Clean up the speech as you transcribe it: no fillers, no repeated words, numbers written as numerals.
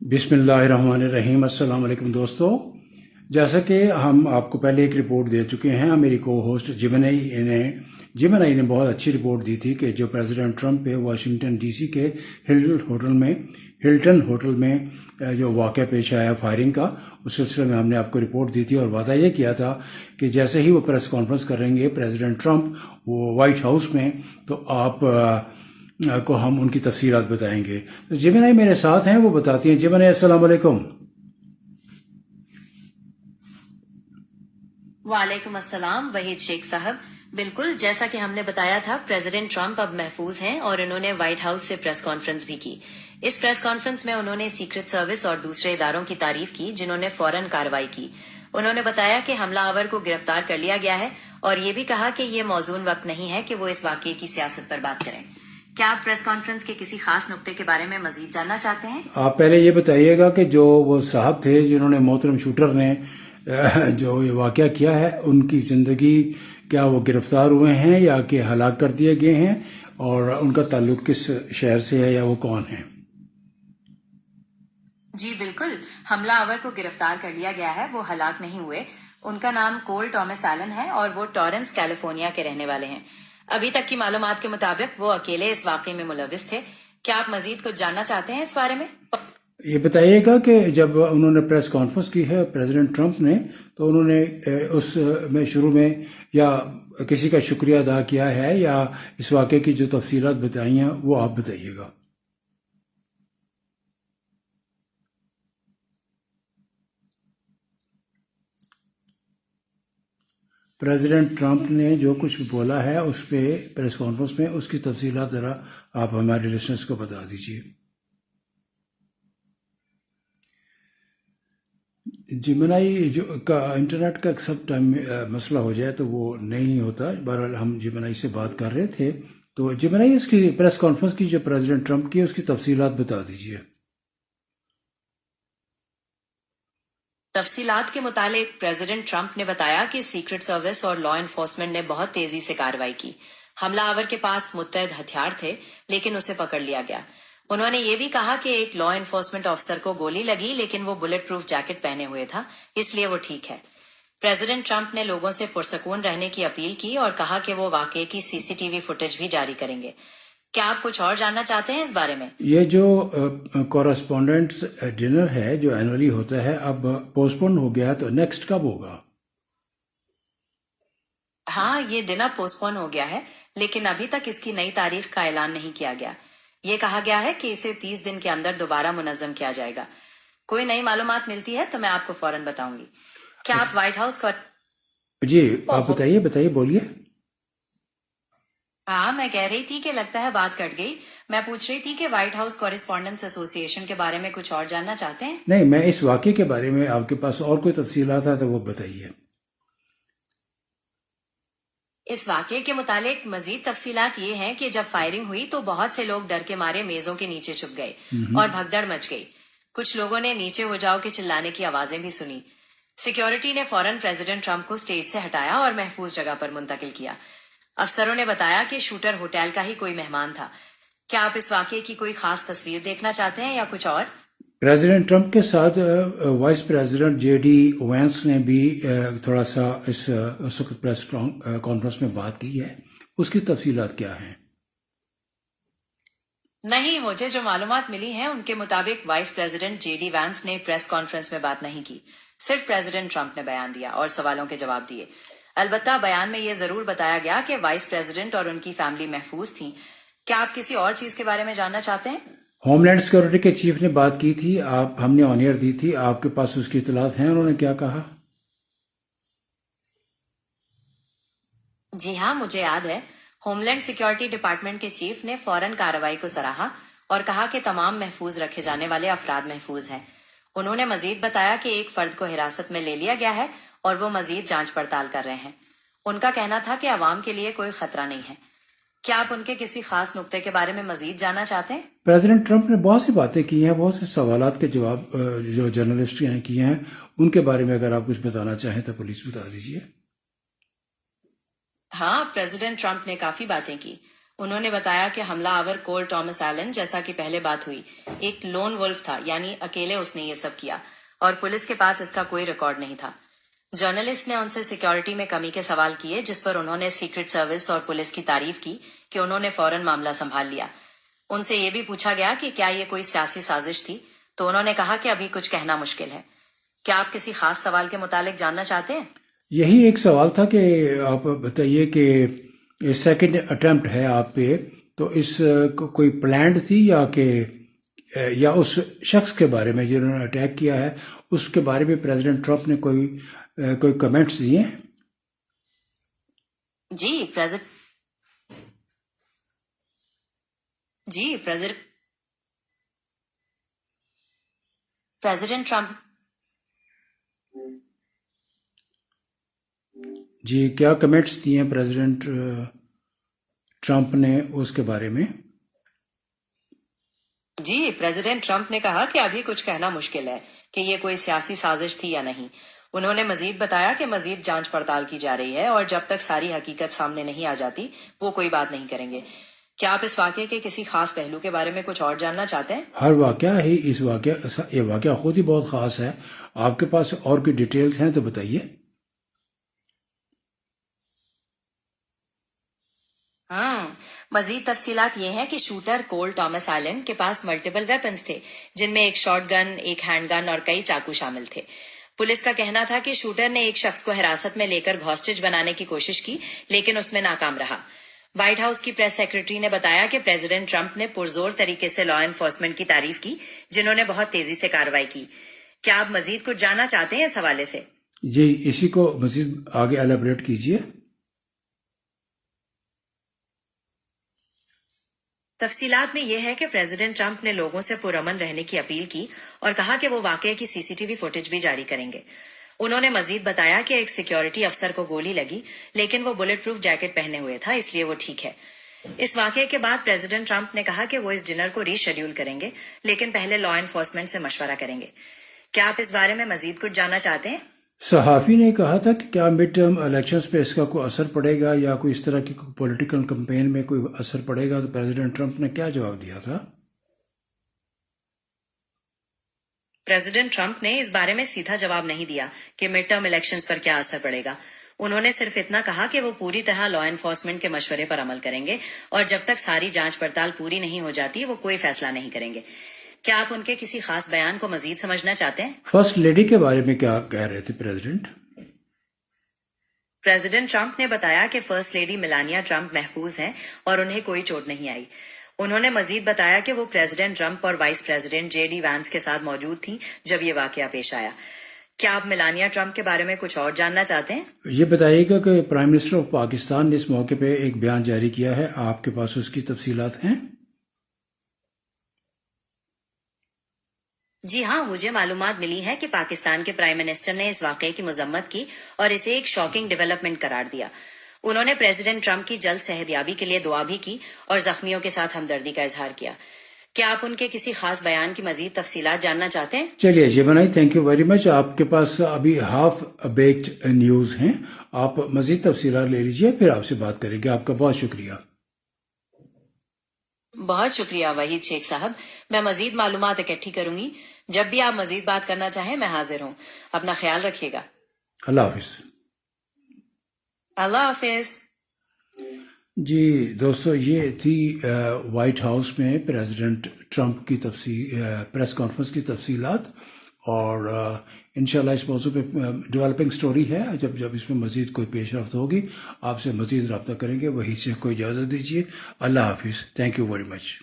बिस्मिल्लाहिर्रहमानिर्रहीम। अस्सलाम वालेकुम दोस्तों, जैसा कि हम आपको पहले एक रिपोर्ट दे चुके हैं, मेरी को होस्ट जिमनाई ने बहुत अच्छी रिपोर्ट दी थी कि जो प्रेसिडेंट ट्रंप है वाशिंगटन डीसी के हिल्टन होटल में जो वाक़या पेश आया फायरिंग का, उस सिलसिले में हमने आपको रिपोर्ट दी थी और वादा ये किया था कि जैसे ही वो प्रेस कॉन्फ्रेंस करेंगे प्रेसिडेंट ट्रंप वो वाइट हाउस में, तो आप को हम उनकी तफसीलात बताएंगे। तो जिमनाई मेरे साथ हैं, वो बताती हैं। जिमनाई, अस्सलाम वालेकुम। वालेकुम अस्सलाम वहीद शेख साहब। बिल्कुल जैसा कि हमने बताया था, प्रेसिडेंट ट्रंप अब महफूज हैं और उन्होंने व्हाइट हाउस से प्रेस कॉन्फ्रेंस भी की। इस प्रेस कॉन्फ्रेंस में उन्होंने सीक्रेट सर्विस और दूसरे इदारों की तारीफ की जिन्होंने फौरन कार्रवाई की। उन्होंने बताया कि हमलावर को गिरफ्तार कर लिया गया है और ये भी कहा कि ये मौजून वक्त नहीं है कि वो इस वाकये की सियासत पर बात करें। क्या आप प्रेस कॉन्फ्रेंस के किसी खास नुक्ते के बारे में मजीद जानना चाहते हैं? आप पहले ये बताइएगा कि जो वो साहब थे जिन्होंने मोहतरम शूटर ने जो ये वाकया किया है, उनकी जिंदगी, क्या वो गिरफ्तार हुए हैं या कि हलाक कर दिए गए हैं, और उनका ताल्लुक किस शहर से है या वो कौन है? जी बिल्कुल, हमलावर को गिरफ्तार कर लिया गया है। वो हलाक नहीं हुए। उनका नाम कोल टॉमस एलन है और वो टॉरेंस कैलिफोर्निया के रहने वाले हैं। अभी तक की मालूमात के मुताबिक वो अकेले इस वाकये में मुलविस थे। क्या आप मजीद कुछ जानना चाहते हैं इस बारे में? ये बताइएगा कि जब उन्होंने प्रेस कॉन्फ्रेंस की है प्रेसिडेंट ट्रंप ने, तो उन्होंने उस में शुरू में या किसी का शुक्रिया अदा किया है या इस वाकये की जो तफसीलात बताई हैं वो आप बताइएगा। प्रेसिडेंट ट्रंप ने जो कुछ बोला है उस पे प्रेस कॉन्फ्रेंस में, उसकी तफसीलात ज़रा आप हमारे लिसनर्स को बता दीजिए। जिमनाई जो का इंटरनेट का सब टाइम मसला हो जाए तो वो नहीं होता। बहरहाल हम जिमनाई से बात कर रहे थे, तो जिमनाई इसकी प्रेस कॉन्फ्रेंस की जो प्रेसिडेंट ट्रंप की उसकी तफसीलात बता दीजिए। तफसीलात के मुताबिक प्रेसिडेंट ट्रंप ने बताया कि सीक्रेट सर्विस और लॉ एनफोर्समेंट ने बहुत तेजी से कार्रवाई की। हमलावर के पास मुत्तैद हथियार थे लेकिन उसे पकड़ लिया गया। उन्होंने ये भी कहा कि एक लॉ एनफोर्समेंट ऑफिसर को गोली लगी लेकिन वो बुलेट प्रूफ जैकेट पहने हुए था, इसलिए वो ठीक है। प्रेसिडेंट ट्रंप ने लोगों से पुरसकून रहने की अपील की और कहा कि वो वाकये की सीसीटीवी फुटेज भी जारी करेंगे। क्या आप कुछ और जानना चाहते हैं इस बारे में? ये जो कॉरेस्पॉन्डेंट्स डिनर है जो एनुअली होता है, अब पोस्टपोन हो गया है, तो नेक्स्ट कब होगा? हाँ, ये डिनर पोस्टपोन हो गया है लेकिन अभी तक इसकी नई तारीख का ऐलान नहीं किया गया। ये कहा गया है कि इसे 30 दिन के अंदर दोबारा मुनज़्ज़म किया जाएगा। कोई नई मालूमात मिलती है तो मैं आपको फौरन बताऊंगी। क्या आप व्हाइट हाउस का? जी आप बताइए बोलिए। हाँ, मैं कह रही थी कि लगता है बात कट गई। मैं पूछ रही थी कि व्हाइट हाउस कॉरेस्पॉन्डेंट्स एसोसिएशन के बारे में कुछ और जानना चाहते हैं? नहीं, मैं इस वाकये के बारे में, आपके पास और कोई तफसीलात है तो वो बताइए। इस वाकये के मुतालिक मजीद तफसीलात ये हैं कि जब फायरिंग हुई तो बहुत से लोग डर के मारे मेजों के नीचे छुप गए और भगदड़ मच गई। कुछ लोगों ने नीचे हो जाओ के चिल्लाने की आवाजें भी सुनी। सिक्योरिटी ने फौरन प्रेसिडेंट ट्रंप को स्टेज से हटाया और महफूज जगह पर मुंतकिल किया। अफसरों ने बताया कि शूटर होटल का ही कोई मेहमान था। क्या आप इस वाकये की कोई खास तस्वीर देखना चाहते हैं या कुछ और? प्रेसिडेंट ट्रंप के साथ वाइस प्रेसिडेंट जेडी वैंस ने भी थोड़ा सा उस वक्त प्रेस कॉन्फ्रेंस में बात की है, उसकी तफसीलात क्या हैं? नहीं, मुझे जो मालूमात मिली हैं उनके मुताबिक वाइस प्रेसिडेंट जेडी वैंस ने प्रेस कॉन्फ्रेंस में बात नहीं की। सिर्फ प्रेसिडेंट ट्रंप ने बयान दिया और सवालों के जवाब दिए। अलबत्ता बयान में ये जरूर बताया गया कि वाइस प्रेसिडेंट और उनकी फैमिली महफूज थी। क्या आप किसी और चीज के बारे में जानना चाहते हैं? होमलैंड सिक्योरिटी के चीफ ने बात की थी, हमने ऑन एयर दी थी, आपके पास उसकी इतलात हैं? उन्होंने क्या कहा? जी हाँ, मुझे याद है। होमलैंड सिक्योरिटी डिपार्टमेंट के चीफ ने फौरन कार्रवाई को सराहा और कहा कि तमाम महफूज रखे जाने वाले अफराद महफूज हैं। उन्होंने मजीद बताया कि एक फर्द को हिरासत में ले लिया गया है और वो मजीद जांच पड़ताल कर रहे हैं। उनका कहना था कि अवाम के लिए कोई खतरा नहीं है। क्या आप उनके किसी खास नुक्ते के बारे में मजीद जानना चाहते हैं? प्रेसिडेंट ट्रंप ने बहुत सी बातें की हैं, बहुत से सवालात के जवाब जो जर्नलिस्ट ने किए हैं, उनके बारे में अगर आप कुछ बताना चाहें तो प्लीज बता दीजिए। हाँ, प्रेसिडेंट ट्रंप ने काफी बातें की। انہوں نے بتایا کہ حملہ آور کول ٹامس ایلن، جیسا کہ پہلے بات ہوئی، ایک لون ولف تھا، یعنی اکیلے اس نے یہ سب کیا اور پولیس کے پاس اس کا کوئی ریکارڈ نہیں تھا۔ جرنلسٹ نے ان سے سیکیورٹی میں کمی کے سوال کیے، جس پر انہوں نے سیکرٹ سروس اور پولیس کی تعریف کی کہ انہوں نے فوراً معاملہ سنبھال لیا۔ ان سے یہ بھی پوچھا گیا کہ کیا یہ کوئی سیاسی سازش تھی، تو انہوں نے کہا کہ ابھی کچھ کہنا مشکل ہے۔ کیا آپ کسی خاص سوال کے متعلق جاننا چاہتے ہیں؟ یہی ایک سوال تھا کہ آپ بتائیے کہ سیکنڈ اٹیمپٹ ہے آپ پہ، تو اس کوئی پلانڈ تھی یا اس شخص کے بارے میں جنہوں نے اٹیک کیا ہے اس کے بارے میں پریزیڈنٹ ٹرمپ نے کوئی کمنٹس دیے ہیں؟ پریزیڈنٹ ٹرمپ جی، کیا کمنٹس دیے ہیں پریزیڈنٹ ٹرمپ نے اس کے بارے میں؟ پریزیڈنٹ ٹرمپ نے کہا کہ ابھی کچھ کہنا مشکل ہے کہ یہ کوئی سیاسی سازش تھی یا نہیں۔ انہوں نے مزید بتایا کہ مزید جانچ پڑتال کی جا رہی ہے اور جب تک ساری حقیقت سامنے نہیں آ جاتی وہ کوئی بات نہیں کریں گے۔ کیا آپ اس واقعے کے کسی خاص پہلو کے بارے میں کچھ اور جاننا چاہتے ہیں؟ ہر واقعہ ہی یہ واقعہ خود ہی بہت خاص ہے۔ آپ کے پاس اور کوئی ڈیٹیلز ہیں تو بتائیے۔ مزید تفصیلات یہ ہیں کہ شوٹر کول ٹامس ایلن کے پاس ملٹیپل ویپنز تھے، جن میں ایک شارٹ گن، ایک ہینڈ گن اور کئی چاقو شامل تھے۔ پولیس کا کہنا تھا کہ شوٹر نے ایک شخص کو حراست میں لے کر ہاسٹیج بنانے کی کوشش کی، لیکن اس میں ناکام رہا۔ وائٹ ہاؤس کی پریس سیکرٹری نے بتایا کہ پریزیڈنٹ ٹرمپ نے پرزور طریقے سے لا انفورسمنٹ کی تعریف کی، جنہوں نے بہت تیزی سے کارروائی کی۔ کیا آپ مزید کچھ جاننا چاہتے ہیں اس حوالے سے؟ جی، اسی کو مزید آگے ایلیبریٹ کیجیے۔ تفصیلات میں یہ ہے کہ پریزیڈنٹ ٹرمپ نے لوگوں سے پرامن رہنے کی اپیل کی اور کہا کہ وہ واقعے کی CCTV فوٹیج بھی جاری کریں گے۔ انہوں نے مزید بتایا کہ ایک سیکیورٹی افسر کو گولی لگی، لیکن وہ بلٹ پروف جیکٹ پہنے ہوئے تھا، اس لیے وہ ٹھیک ہے۔ اس واقعے کے بعد پریزیڈنٹ ٹرمپ نے کہا کہ وہ اس ڈنر کو ری شیڈیول کریں گے، لیکن پہلے لا انفورسمنٹ سے مشورہ کریں گے۔ کیا آپ اس بارے میں مزید کچھ جاننا چاہتے ہیں؟ صحافی نے کہا تھا کہ کیا مڈ ٹرم الیکشنز پہ اس کا کوئی اثر پڑے گا یا کوئی اس طرح کی پولیٹیکل کمپین میں کوئی اثر پڑے گا، تو پریزیڈنٹ ٹرمپ نے کیا جواب دیا تھا؟ پریزیڈنٹ ٹرمپ نے اس بارے میں سیدھا جواب نہیں دیا کہ مڈ ٹرم الیکشنز پر کیا اثر پڑے گا۔ انہوں نے صرف اتنا کہا کہ وہ پوری طرح لا انفورسمنٹ کے مشورے پر عمل کریں گے اور جب تک ساری جانچ پڑتال پوری نہیں ہو جاتی وہ کوئی فیصلہ نہیں کریں گے۔ کیا آپ ان کے کسی خاص بیان کو مزید سمجھنا چاہتے ہیں؟ فرسٹ لیڈی کے بارے میں کیا کہہ رہے تھے پریزیڈنٹ ٹرمپ نے بتایا کہ فرسٹ لیڈی میلانیا ٹرمپ محفوظ ہیں اور انہیں کوئی چوٹ نہیں آئی۔ انہوں نے مزید بتایا کہ وہ پریزیڈنٹ ٹرمپ اور وائس پریزیڈنٹ JD وانس کے ساتھ موجود تھیں جب یہ واقعہ پیش آیا۔ کیا آپ میلانیا ٹرمپ کے بارے میں کچھ اور جاننا چاہتے ہیں؟ یہ بتائیے گا کہ پرائم منسٹر آف پاکستان نے اس موقع پہ ایک بیان جاری کیا ہے، آپ کے پاس اس کی تفصیلات ہیں؟ جی ہاں، مجھے معلومات ملی ہے کہ پاکستان کے پرائم منسٹر نے اس واقعے کی مذمت کی اور اسے ایک شاکنگ ڈیولپمنٹ قرار دیا۔ انہوں نے پریزیڈنٹ ٹرمپ کی جلد صحتیابی کے لیے دعا بھی کی اور زخمیوں کے ساتھ ہمدردی کا اظہار کیا۔ کیا آپ ان کے کسی خاص بیان کی مزید تفصیلات جاننا چاہتے ہیں؟ چلیے جی بنائی، تھینک یو ویری مچ۔ آپ کے پاس ابھی ہاف بیکڈ نیوز ہیں، آپ مزید تفصیلات لے لیجئے، پھر آپ سے بات کریں گے۔ آپ کا بہت شکریہ۔ بہت شکریہ وحید شیخ صاحب، میں مزید معلومات اکٹھی کروں گی۔ جب بھی آپ مزید بات کرنا چاہیں میں حاضر ہوں۔ اپنا خیال رکھیے گا۔ اللہ حافظ۔ اللہ حافظ۔ جی دوستو، یہ تھی وائٹ ہاؤس میں پریزیڈنٹ ٹرمپ کی پریس کانفرنس کی تفصیلات، اور انشاءاللہ اس موضوع پہ ڈیولپنگ سٹوری ہے۔ جب اس میں مزید کوئی پیش رفت ہوگی آپ سے مزید رابطہ کریں گے۔ وہی سے کوئی اجازت دیجیے۔ اللہ حافظ۔ Thank you very much.